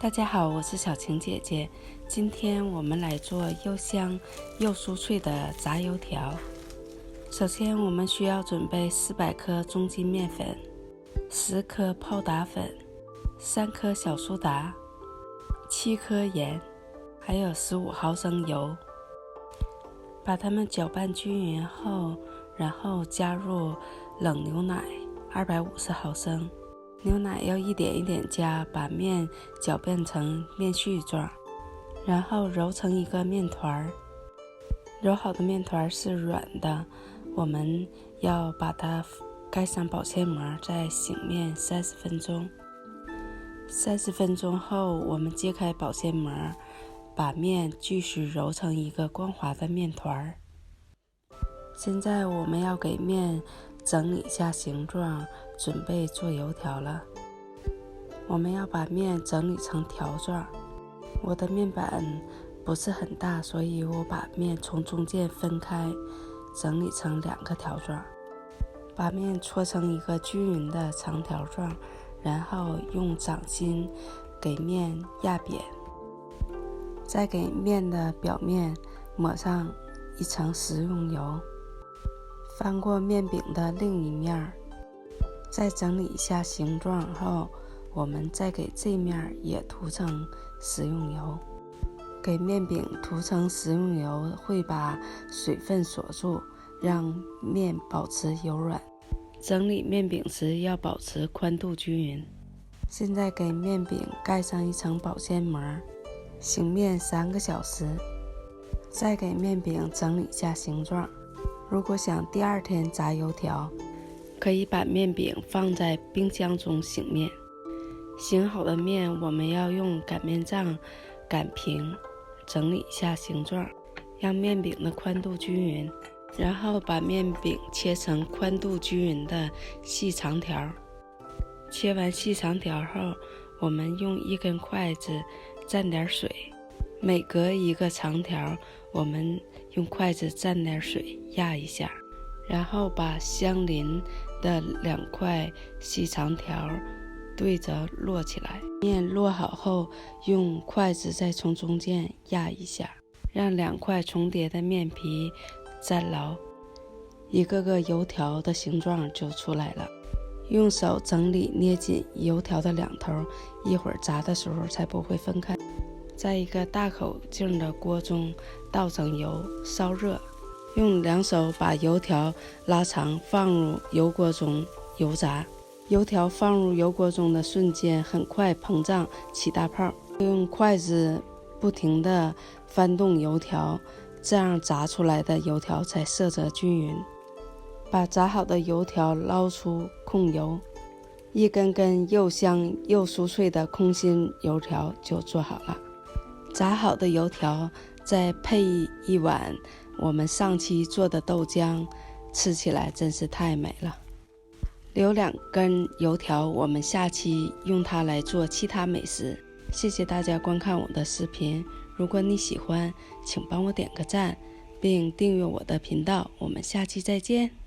大家好，我是小晴姐姐。今天我们来做又香又酥脆的炸油条。首先我们需要准备400克中筋面粉、10克泡打粉、3颗小苏打、7颗盐，还有15毫升油。把它们搅拌均匀后，然后加入冷牛奶250毫升。牛奶要一点一点加，把面搅拌成面絮状，然后揉成一个面团。揉好的面团是软的，我们要把它盖上保鲜膜，再醒面30分钟。30分钟后，我们揭开保鲜膜，把面继续揉成一个光滑的面团。现在我们要给面整理一下形状，准备做油条了。我们要把面整理成条状。我的面板不是很大，所以我把面从中间分开，整理成2个条状。把面搓成一个均匀的长条状，然后用掌心给面压扁。再给面的表面抹上一层食用油，翻过面饼的另一面，再整理一下形状后，我们再给这面也涂成食用油。给面饼涂成食用油会把水分锁住，让面保持油软。整理面饼时要保持宽度均匀。现在给面饼盖上一层保鲜膜，醒面3个小时。再给面饼整理一下形状。如果想第2天炸油条，可以把面饼放在冰箱中醒面。醒好的面我们要用擀面杖擀平，整理一下形状，让面饼的宽度均匀，然后把面饼切成宽度均匀的细长条。切完细长条后，我们用1根筷子蘸点水，每隔1个长条，我们用筷子蘸点水压一下，然后把相邻的2块细长条对着摞起来。面摞好后，用筷子再从中间压一下，让2块重叠的面皮粘牢，一个个油条的形状就出来了。用手整理捏紧油条的2头，一会儿炸的时候才不会分开。在一个大口径的锅中倒上油，烧热，用2手把油条拉长，放入油锅中油炸。油条放入油锅中的瞬间，很快膨胀起大泡。用筷子不停地翻动油条，这样炸出来的油条才色泽均匀。把炸好的油条捞出控油，一根根又香又酥脆的空心油条就做好了。炸好的油条再配一碗我们上期做的豆浆，吃起来真是太美了。留2根油条，我们下期用它来做其他美食。谢谢大家观看我的视频，如果你喜欢，请帮我点个赞，并订阅我的频道。我们下期再见。